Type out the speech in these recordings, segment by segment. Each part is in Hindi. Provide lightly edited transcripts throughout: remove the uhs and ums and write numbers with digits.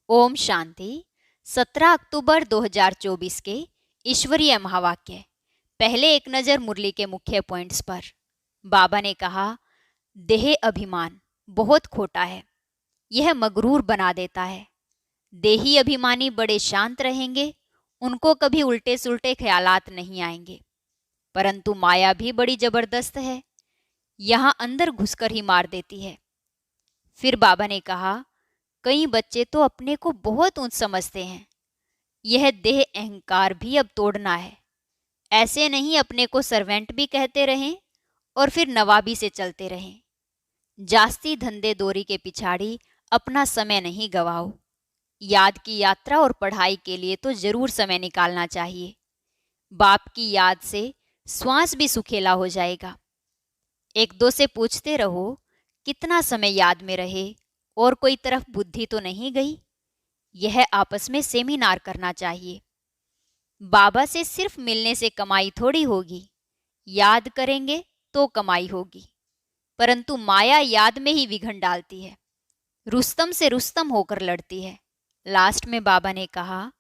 ओम शांति। 17 अक्टूबर 2024 के ईश्वरीय महावाक्य। पहले एक नज़र मुरली के मुख्य पॉइंट्स पर। बाबा ने कहा, देह अभिमान बहुत खोटा है, यह मगरूर बना देता है। देही अभिमानी बड़े शांत रहेंगे, उनको कभी उल्टे सुल्टे ख्यालात नहीं आएंगे। परंतु माया भी बड़ी जबरदस्त है, यहाँ अंदर घुसकर ही मार देती है। फिर बाबा ने कहा, कई बच्चे तो अपने को बहुत ऊंच समझते हैं। यह देह अहंकार भी अब तोड़ना है। ऐसे नहीं अपने को सर्वेंट भी कहते रहें और फिर नवाबी से चलते रहें। जास्ती धंधे दोरी के पिछाड़ी अपना समय नहीं गवाओ। याद की यात्रा और पढ़ाई के लिए तो जरूर समय निकालना चाहिए। बाप की याद से श्वास भी सुखेला हो जाएगा। एक दो से पूछते रहो, कितना समय याद में रहे और कोई तरफ बुद्धि तो नहीं गई। यह आपस में सेमिनार करना चाहिए। बाबा से सिर्फ मिलने से कमाई थोड़ी होगी, याद करेंगे तो कमाई होगी। परंतु माया याद में ही विघन डालती है, रुस्तम से रुस्तम होकर लड़ती है। लास्ट में बाबा ने कहा,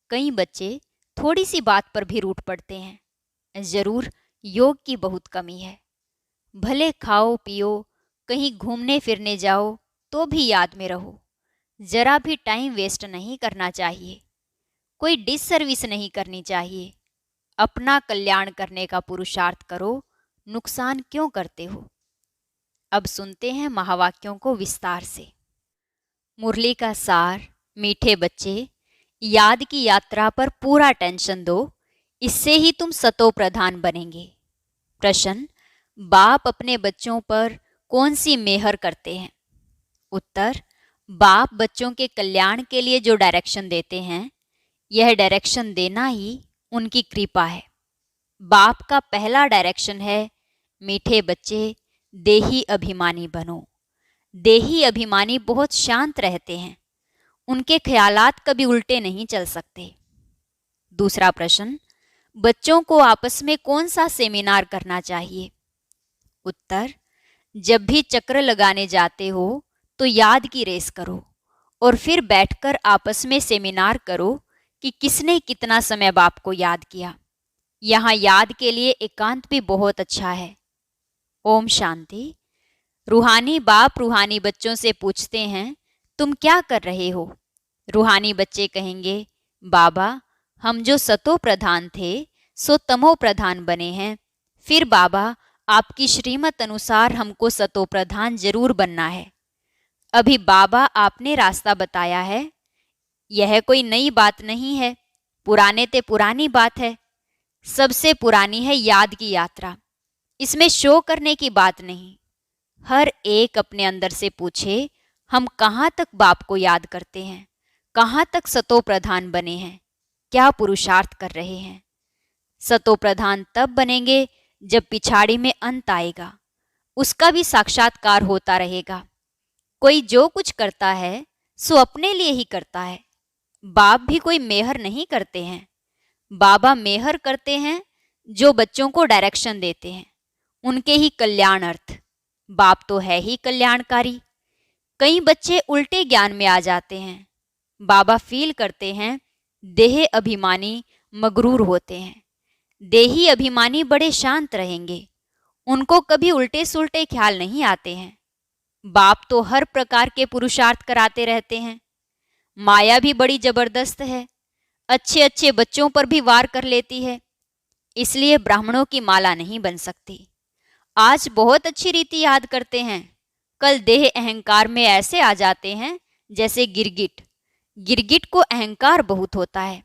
कई बच्चे थोड़ी सी बात पर भी रूठ पड़ते हैं। जरूर योग की बहुत कमी है। भले खाओ पियो, कहीं घूमने फिरने जाओ तो भी याद में रहो। जरा भी टाइम वेस्ट नहीं करना चाहिए, कोई डिससर्विस नहीं करनी चाहिए। अपना कल्याण करने का पुरुषार्थ करो, नुकसान क्यों करते हो। अब सुनते हैं महावाक्यों को विस्तार से। मुरली का सार। मीठे बच्चे, याद की यात्रा पर पूरा टेंशन दो, इससे ही तुम सतो प्रधान बनेंगे। प्रश्न, बाप अपने बच्चों पर कौन सी मेहर करते हैं। उत्तर, बाप बच्चों के कल्याण के लिए जो डायरेक्शन देते हैं, यह डायरेक्शन देना ही उनकी कृपा है। बाप का पहला डायरेक्शन है, मीठे बच्चे देही अभिमानी बनो। देही अभिमानी बहुत शांत रहते हैं, उनके ख्यालात कभी उल्टे नहीं चल सकते। दूसरा प्रश्न, बच्चों को आपस में कौन सा सेमिनार करना चाहिए। उत्तर, जब भी चक्र लगाने जाते हो तो याद की रेस करो और फिर बैठकर आपस में सेमिनार करो कि किसने कितना समय बाप को याद किया। यहाँ याद के लिए एकांत भी बहुत अच्छा है। ओम शांति। रूहानी बाप रूहानी बच्चों से पूछते हैं, तुम क्या कर रहे हो। रूहानी बच्चे कहेंगे, बाबा हम जो सतो प्रधान थे सो तमो प्रधान बने हैं। फिर बाबा आपकी श्रीमत अनुसार हमको सतो प्रधान जरूर बनना है। अभी बाबा आपने रास्ता बताया है, यह कोई नई बात नहीं है, पुराने ते पुरानी बात है। सबसे पुरानी है याद की यात्रा, इसमें शो करने की बात नहीं। हर एक अपने अंदर से पूछे, हम कहाँ तक बाप को याद करते हैं, कहाँ तक सतो प्रधान बने हैं, क्या पुरुषार्थ कर रहे हैं। सतो प्रधान तब बनेंगे जब पिछाड़ी में अंत आएगा, उसका भी साक्षात्कार होता रहेगा। कोई जो कुछ करता है सो अपने लिए ही करता है। बाप भी कोई मेहर नहीं करते हैं, बाबा मेहर करते हैं जो बच्चों को डायरेक्शन देते हैं, उनके ही कल्याण अर्थ। बाप तो है ही कल्याणकारी। कई बच्चे उल्टे ज्ञान में आ जाते हैं। बाबा फील करते हैं देह अभिमानी मगरूर होते हैं। देही अभिमानी बड़े शांत रहेंगे, उनको कभी उल्टे सुल्टे ख्याल नहीं आते हैं। बाप तो हर प्रकार के पुरुषार्थ कराते रहते हैं। माया भी बड़ी जबरदस्त है, अच्छे अच्छे बच्चों पर भी वार कर लेती है, इसलिए ब्राह्मणों की माला नहीं बन सकती। आज बहुत अच्छी रीति याद करते हैं, कल देह अहंकार में ऐसे आ जाते हैं जैसे गिरगिट। गिरगिट को अहंकार बहुत होता है।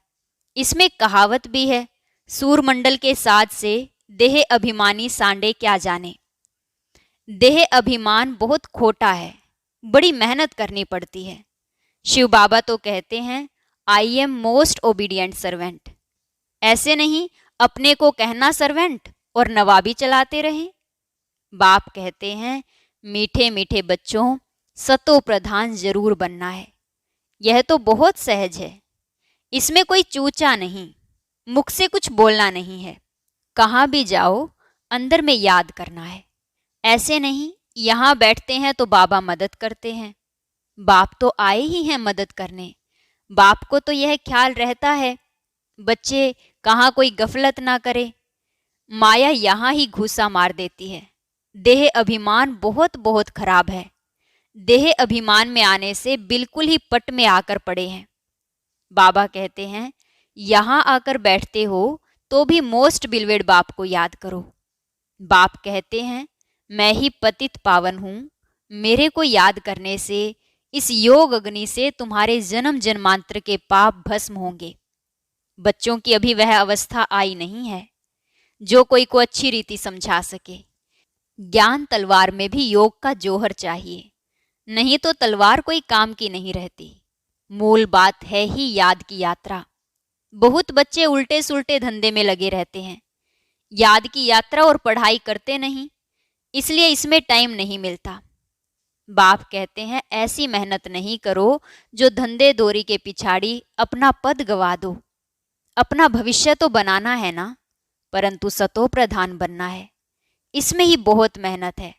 इसमें कहावत भी है, सूरमंडल के साज से देह अभिमानी सांडे क्या जाने। देह अभिमान बहुत खोटा है, बड़ी मेहनत करनी पड़ती है। शिव बाबा तो कहते हैं, I am most obedient servant. ऐसे नहीं अपने को कहना सर्वेंट और नवाबी चलाते रहें। बाप कहते हैं, मीठे मीठे बच्चों सतो प्रधान जरूर बनना है। यह तो बहुत सहज है, इसमें कोई चूचा नहीं, मुख से कुछ बोलना नहीं है। कहाँ भी जाओ अंदर में याद करना है। ऐसे नहीं यहाँ बैठते हैं तो बाबा मदद करते हैं। बाप तो आए ही हैं मदद करने, बाप को तो यह ख्याल रहता है बच्चे कहाँ कोई गफलत ना करे। माया यहाँ ही घूसा मार देती है। देह अभिमान बहुत बहुत खराब है। देह अभिमान में आने से बिल्कुल ही पट में आकर पड़े हैं। बाबा कहते हैं यहाँ आकर बैठते हो तो भी मोस्ट बिलवेड बाप को याद करो। बाप कहते हैं मैं ही पतित पावन हूँ, मेरे को याद करने से इस योग अग्नि से तुम्हारे जन्म जन्मांतर के पाप भस्म होंगे। बच्चों की अभी वह अवस्था आई नहीं है जो कोई को अच्छी रीति समझा सके। ज्ञान तलवार में भी योग का जोहर चाहिए, नहीं तो तलवार कोई काम की नहीं रहती। मूल बात है ही याद की यात्रा। बहुत बच्चे उल्टे सुल्टे धंधे में लगे रहते हैं, याद की यात्रा और पढ़ाई करते नहीं, इसलिए इसमें टाइम नहीं मिलता। बाप कहते हैं ऐसी मेहनत नहीं करो जो धंधे दोरी के पिछाड़ी अपना पद गवा दो। अपना भविष्य तो बनाना है ना, परंतु सतो प्रधान बनना है, इसमें ही बहुत मेहनत है।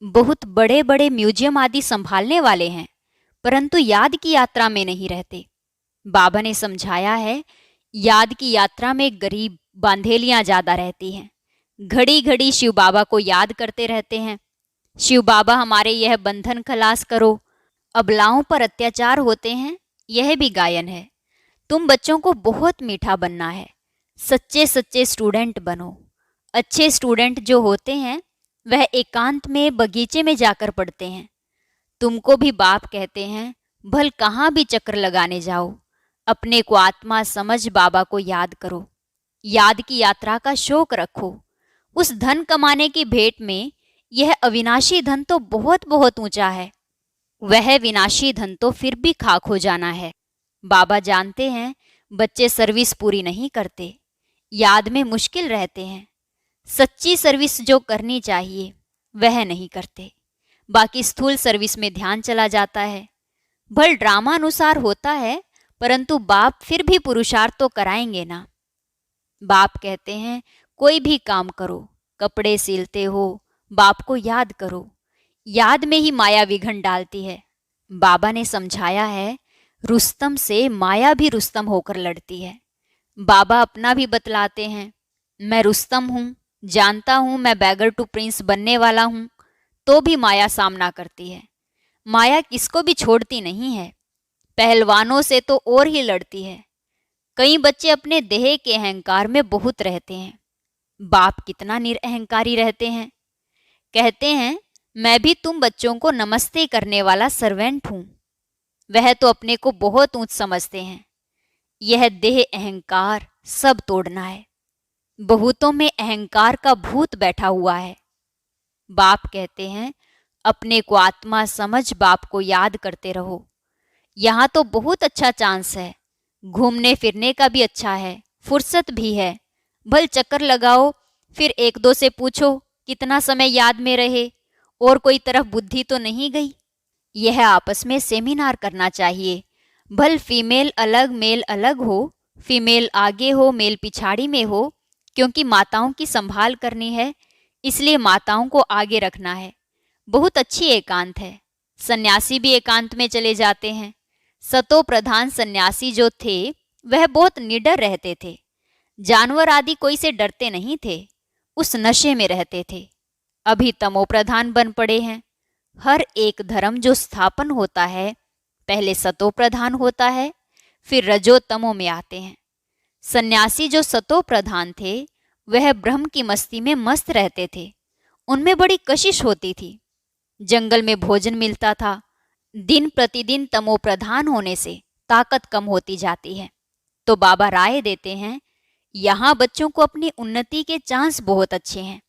बहुत बड़े बड़े म्यूजियम आदि संभालने वाले हैं, परंतु याद की यात्रा में नहीं रहते। बाबा ने समझाया है याद की यात्रा में गरीब बांधेलियां ज्यादा रहती हैं। घड़ी घड़ी शिव बाबा को याद करते रहते हैं, शिव बाबा हमारे यह बंधन खलास करो। अबलाओं पर अत्याचार होते हैं, यह भी गायन है। तुम बच्चों को बहुत मीठा बनना है, सच्चे सच्चे स्टूडेंट बनो। अच्छे स्टूडेंट जो होते हैं वह एकांत में बगीचे में जाकर पढ़ते हैं। तुमको भी बाप कहते हैं भल कहाँ भी चक्कर लगाने जाओ, अपने को आत्मा समझ बाबा को याद करो। याद की यात्रा का शौक रखो। उस धन कमाने की भेंट में यह अविनाशी धन तो बहुत बहुत ऊंचा है, वह विनाशी धन तो फिर भी खाक हो जाना है। बाबा जानते हैं बच्चे सर्विस पूरी नहीं करते, याद में मुश्किल रहते हैं। सच्ची सर्विस जो करनी चाहिए वह नहीं करते, बाकी स्थूल सर्विस में ध्यान चला जाता है। भल ड्रामा अनुसार होता है, परंतु बाप फिर भी पुरुषार्थ तो कराएंगे ना। बाप कहते हैं कोई भी काम करो, कपड़े सिलते हो, बाप को याद करो। याद में ही माया विघन डालती है। बाबा ने समझाया है रुस्तम से माया भी रुस्तम होकर लड़ती है। बाबा अपना भी बतलाते हैं मैं रुस्तम हूँ, जानता हूँ मैं बैगर टू प्रिंस बनने वाला हूँ, तो भी माया सामना करती है। माया किसको भी छोड़ती नहीं है, पहलवानों से तो और ही लड़ती है। कई बच्चे अपने देह के अहंकार में बहुत रहते हैं। बाप कितना निरअहंकारी रहते हैं। कहते हैं मैं भी तुम बच्चों को नमस्ते करने वाला सर्वेंट हूँ। वह तो अपने को बहुत ऊंच समझते हैं। यह देह अहंकार सब तोड़ना है। बहुतों में अहंकार का भूत बैठा हुआ है। बाप कहते हैं अपने को आत्मा समझ बाप को याद करते रहो। यहाँ तो बहुत अच्छा चांस है, घूमने फिरने का भी अच्छा है, फुर्सत भी है। भल चक्कर लगाओ, फिर एक दो से पूछो कितना समय याद में रहे, और कोई तरफ बुद्धि तो नहीं गई। यह आपस में सेमिनार करना चाहिए। भल फीमेल अलग मेल अलग हो, फीमेल आगे हो मेल पिछाड़ी में हो, क्योंकि माताओं की संभाल करनी है, इसलिए माताओं को आगे रखना है। बहुत अच्छी एकांत है। सन्यासी भी एकांत में चले जाते हैं। सतो प्रधान सन्यासी जो थे वह बहुत निडर रहते थे, जानवर आदि कोई से डरते नहीं थे, उस नशे में रहते थे। अभी तमो प्रधान बन पड़े हैं। हर एक धर्म जो स्थापन होता है पहले सतो प्रधान होता है, फिर रजो तमो में आते हैं। सन्यासी जो सतो प्रधान थे वह ब्रह्म की मस्ती में मस्त रहते थे, उनमें बड़ी कशिश होती थी। जंगल में भोजन मिलता था। दिन प्रतिदिन तमो प्रधान होने से ताकत कम होती जाती है। तो बाबा राय देते हैं यहाँ बच्चों को अपनी उन्नति के चांस बहुत अच्छे हैं।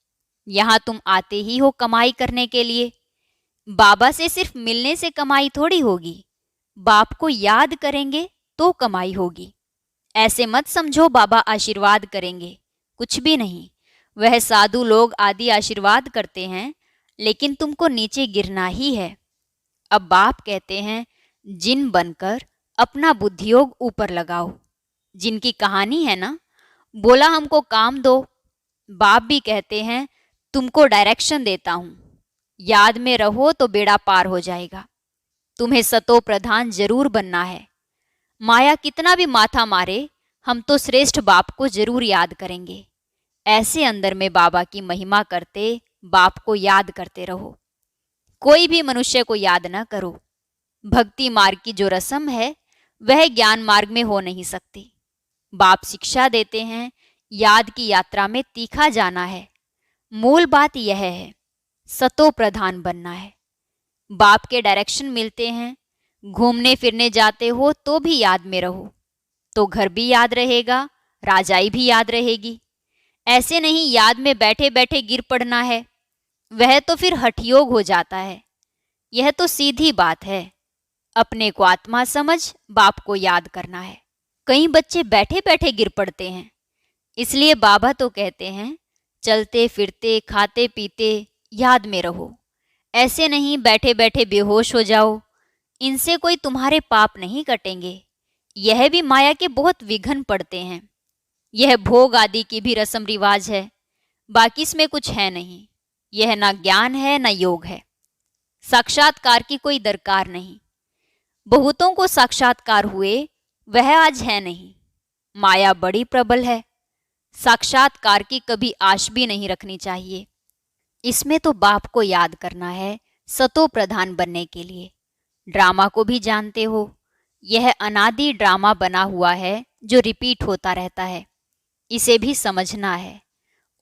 यहाँ तुम आते ही हो कमाई करने के लिए। बाबा से सिर्फ मिलने से कमाई थोड़ी होगी, बाप को याद करेंगे तो कमाई होगी। ऐसे मत समझो बाबा आशीर्वाद करेंगे, कुछ भी नहीं। वह साधु लोग आदि आशीर्वाद करते हैं, लेकिन तुमको नीचे गिरना ही है। अब बाप कहते हैं जिन बनकर अपना बुद्धियोग ऊपर लगाओ। जिनकी कहानी है ना, बोला हमको काम दो। बाप भी कहते हैं तुमको डायरेक्शन देता हूं, याद में रहो तो बेड़ा पार हो जाएगा। तुम्हें सतो प्रधान जरूर बनना है। माया कितना भी माथा मारे, हम तो श्रेष्ठ बाप को जरूर याद करेंगे। ऐसे अंदर में बाबा की महिमा करते बाप को याद करते रहो। कोई भी मनुष्य को याद न करो। भक्ति मार्ग की जो रस्म है वह ज्ञान मार्ग में हो नहीं सकती। बाप शिक्षा देते हैं, याद की यात्रा में तीखा जाना है। मूल बात यह है, सतो प्रधान बनना है। बाप के डायरेक्शन मिलते हैं। घूमने फिरने जाते हो तो भी याद में रहो, तो घर भी याद रहेगा, राजाई भी याद रहेगी। ऐसे नहीं याद में बैठे बैठे गिर पड़ना है, वह तो फिर हठयोग हो जाता है। यह तो सीधी बात है। अपने को आत्मा समझ बाप को याद करना है। कई बच्चे बैठे बैठे गिर पड़ते हैं, इसलिए बाबा तो कहते हैं चलते फिरते खाते पीते याद में रहो। ऐसे नहीं बैठे बैठे बेहोश हो जाओ। इनसे कोई तुम्हारे पाप नहीं कटेंगे। यह भी माया के बहुत विघ्न पड़ते हैं। यह भोग आदि की भी रस्म रिवाज है, बाकी इसमें कुछ है नहीं। यह ना ज्ञान है ना योग है। साक्षात्कार की कोई दरकार नहीं। बहुतों को साक्षात्कार हुए, वह आज है नहीं। माया बड़ी प्रबल है। साक्षात्कार की कभी आश भी नहीं रखनी चाहिए। इसमें तो बाप को याद करना है सतो प्रधान बनने के लिए। ड्रामा को भी जानते हो, यह अनादि ड्रामा बना हुआ है जो रिपीट होता रहता है। इसे भी समझना है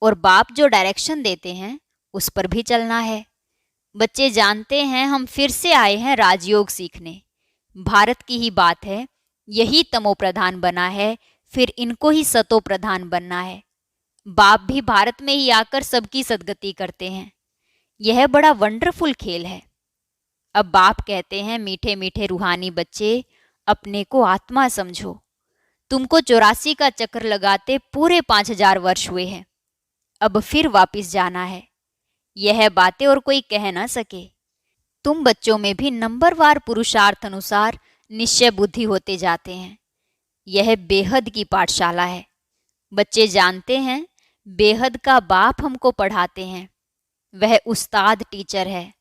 और बाप जो डायरेक्शन देते हैं उस पर भी चलना है। बच्चे जानते हैं हम फिर से आए हैं राजयोग सीखने। भारत की ही बात है, यही तमो प्रधान बना है, फिर इनको ही सतो प्रधान बनना है। बाप भी भारत में ही आकर सबकी सदगति करते हैं। यह बड़ा वंडरफुल खेल है। अब बाप कहते हैं मीठे मीठे रूहानी बच्चे, अपने को आत्मा समझो। तुमको 84 का चक्कर लगाते पूरे 5000 वर्ष हुए हैं। अब फिर वापिस जाना है। यह बातें और कोई कह ना सके। तुम बच्चों में भी नंबरवार पुरुषार्थ अनुसार निश्चय बुद्धि होते जाते हैं। यह बेहद की पाठशाला है। बच्चे जानते हैं बेहद का बाप हमको पढ़ाते हैं। वह उस्ताद टीचर है,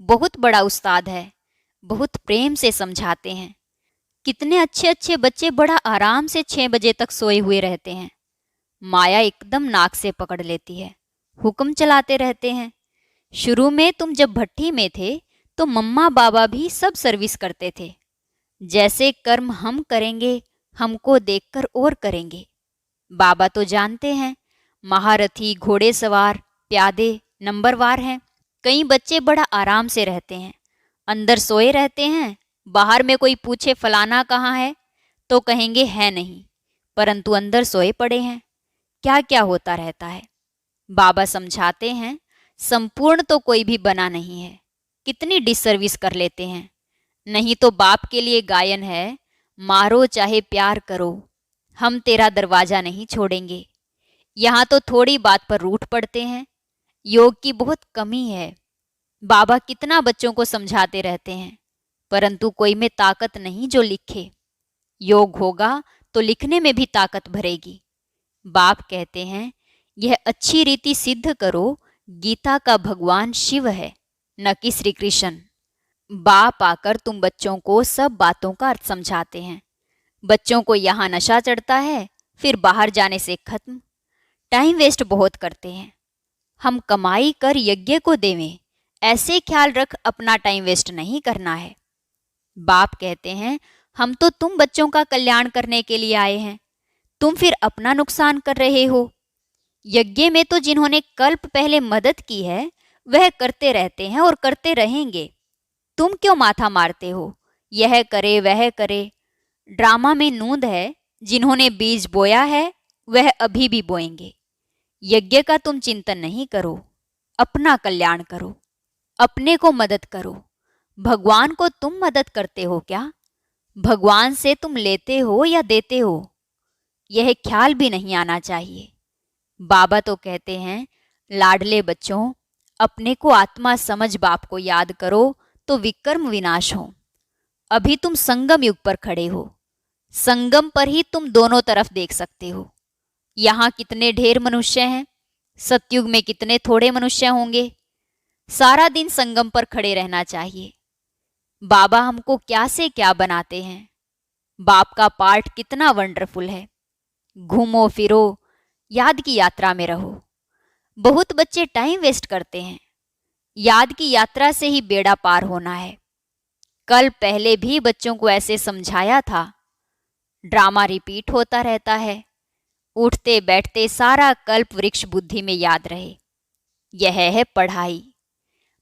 बहुत बड़ा उस्ताद है। बहुत प्रेम से समझाते हैं। कितने अच्छे अच्छे बच्चे बड़ा आराम से 6 बजे तक सोए हुए रहते हैं। माया एकदम नाक से पकड़ लेती है, हुक्म चलाते रहते हैं। शुरू में तुम जब भट्टी में थे तो मम्मा बाबा भी सब सर्विस करते थे। जैसे कर्म हम करेंगे, हमको देखकर और करेंगे। बाबा तो जानते हैं महारथी, घोड़े सवार, प्यादे नंबरवार हैं। कई बच्चे बड़ा आराम से रहते हैं, अंदर सोए रहते हैं। बाहर में कोई पूछे फलाना कहाँ है तो कहेंगे है नहीं, परंतु अंदर सोए पड़े हैं। क्या क्या होता रहता है। बाबा समझाते हैं संपूर्ण तो कोई भी बना नहीं है। कितनी डिसर्विस कर लेते हैं। नहीं तो बाप के लिए गायन है, मारो चाहे प्यार करो, हम तेरा दरवाजा नहीं छोड़ेंगे। यहाँ तो थोड़ी बात पर रूठ पड़ते हैं। योग की बहुत कमी है। बाबा कितना बच्चों को समझाते रहते हैं, परंतु कोई में ताकत नहीं जो लिखे। योग होगा तो लिखने में भी ताकत भरेगी। बाप कहते हैं यह अच्छी रीति सिद्ध करो, गीता का भगवान शिव है, न कि श्री कृष्ण। बाप आकर तुम बच्चों को सब बातों का अर्थ समझाते हैं। बच्चों को यहाँ नशा चढ़ता है, फिर बाहर जाने से खत्म। टाइम वेस्ट बहुत करते हैं। हम कमाई कर यज्ञ को देवें, ऐसे ख्याल रख अपना टाइम वेस्ट नहीं करना है। बाप कहते हैं हम तो तुम बच्चों का कल्याण करने के लिए आए हैं, तुम फिर अपना नुकसान कर रहे हो। यज्ञ में तो जिन्होंने कल्प पहले मदद की है वह करते रहते हैं और करते रहेंगे। तुम क्यों माथा मारते हो, यह करे वह करे। ड्रामा में नूंद है, जिन्होंने बीज बोया है वह अभी भी बोएंगे। यज्ञ का तुम चिंतन नहीं करो, अपना कल्याण करो, अपने को मदद करो। भगवान को तुम मदद करते हो क्या? भगवान से तुम लेते हो या देते हो, यह ख्याल भी नहीं आना चाहिए। बाबा तो कहते हैं लाडले बच्चों, अपने को आत्मा समझ बाप को याद करो तो विकर्म विनाश हो। अभी तुम संगम युग पर खड़े हो। संगम पर ही तुम दोनों तरफ देख सकते हो। यहाँ कितने ढेर मनुष्य हैं, सतयुग में कितने थोड़े मनुष्य होंगे। सारा दिन संगम पर खड़े रहना चाहिए। बाबा हमको क्या से क्या बनाते हैं। बाप का पाठ कितना वंडरफुल है। घूमो फिरो, याद की यात्रा में रहो। बहुत बच्चे टाइम वेस्ट करते हैं। याद की यात्रा से ही बेड़ा पार होना है। कल पहले भी बच्चों को ऐसे समझाया था। ड्रामा रिपीट होता रहता है। उठते बैठते सारा कल्प वृक्ष बुद्धि में याद रहे। यह है पढ़ाई।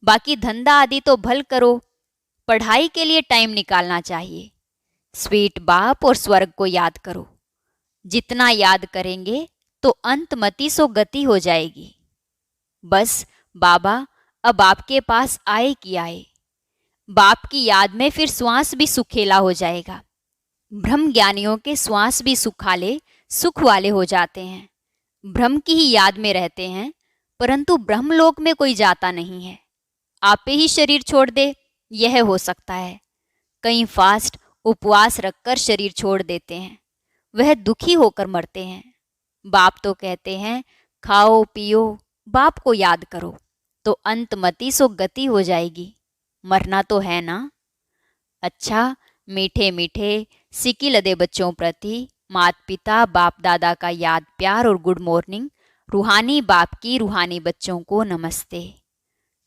बाकी धंधा आदि तो भल करो, पढ़ाई के लिए टाइम निकालना चाहिए। स्वीट बाप और स्वर्ग को याद करो। जितना याद करेंगे तो अंतमति सो गति हो जाएगी। बस बाबा अब आपके पास आए कि आए। बाप की याद में फिर श्वास भी सुखेला हो जाएगा। ब्रह्म ज्ञानियों के श्वास भी सुखाले सुख वाले हो जाते हैं। ब्रह्म की ही याद में रहते हैं, परंतु ब्रह्मलोक में कोई जाता नहीं है। आपे ही शरीर छोड़ दे, यह हो सकता है। कहीं फास्ट उपवास रखकर शरीर छोड़ देते हैं, वह दुखी होकर मरते हैं। बाप तो कहते हैं खाओ पियो, बाप को याद करो तो अंतमति सो गति हो जाएगी। मरना तो है ना। अच्छा, मीठे मीठे सिकी लदे बच्चों प्रति माता पिता बाप दादा का याद प्यार और गुड मॉर्निंग। रूहानी बाप की रूहानी बच्चों को नमस्ते।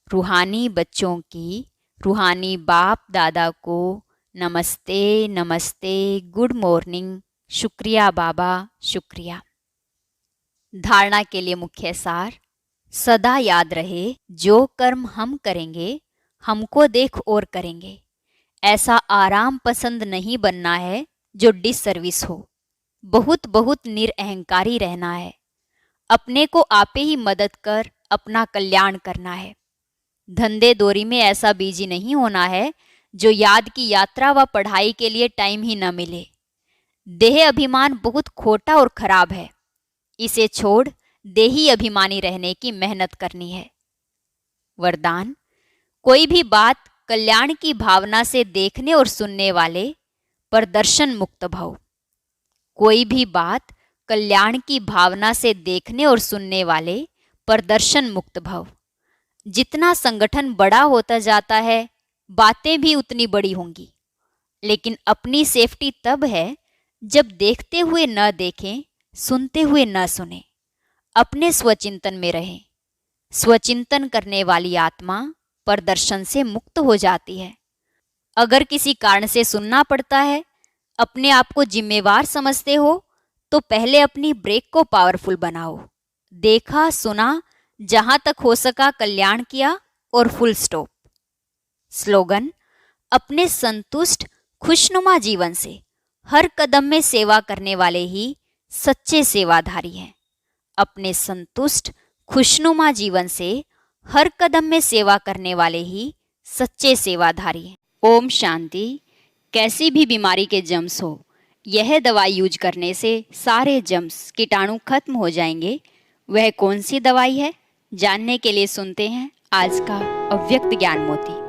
रूहानी बच्चों की रूहानी बाप दादा को नमस्ते नमस्ते, गुड मॉर्निंग, शुक्रिया बाबा, शुक्रिया। धारणा के लिए मुख्य सार। सदा याद रहे जो कर्म हम करेंगे हमको देख और करेंगे। ऐसा आराम पसंद नहीं बनना है जो डिससर्विस हो। बहुत बहुत निरअहंकारी रहना है। अपने को आपे ही मदद कर अपना कल्याण करना है। धंधे दोरी में ऐसा बिजी नहीं होना है जो याद की यात्रा व पढ़ाई के लिए टाइम ही न मिले। देह अभिमान बहुत खोटा और खराब है। इसे छोड़ देही अभिमानी रहने की मेहनत करनी है। वरदान। कोई भी बात कल्याण की भावना से देखने और सुनने वाले पर दर्शन मुक्त भव। कोई भी बात कल्याण की भावना से देखने और सुनने वाले पर दर्शन मुक्त भव। जितना संगठन बड़ा होता जाता है, बातें भी उतनी बड़ी होंगी। लेकिन अपनी सेफ्टी तब है जब देखते हुए न देखें, सुनते हुए न सुने। अपने स्वचिंतन में रहें। स्वचिंतन करने वाली आत्मा परदर्शन से मुक्त हो जाती है। अगर किसी कारण से सुनना पड़ता है, अपने आप को जिम्मेवार समझते हो, तो पहले अपनी ब्रेक को पावरफुल बनाओ। देखा सुना, जहां तक हो सका कल्याण किया और फुल स्टॉप। स्लोगन। अपने संतुष्ट खुशनुमा जीवन से हर कदम में सेवा करने वाले ही सच्चे सेवाधारी हैं। अपने संतुष्ट खुशनुमा जीवन से हर कदम में सेवा करने वाले ही सच्चे सेवाधारी हैं। ओम शांति। कैसी भी बीमारी के जम्स हो, यह दवाई यूज करने से सारे जम्स कीटाणु खत्म हो जाएंगे। वह कौन सी दवाई है, जानने के लिए सुनते हैं आज का अव्यक्त ज्ञान मोती।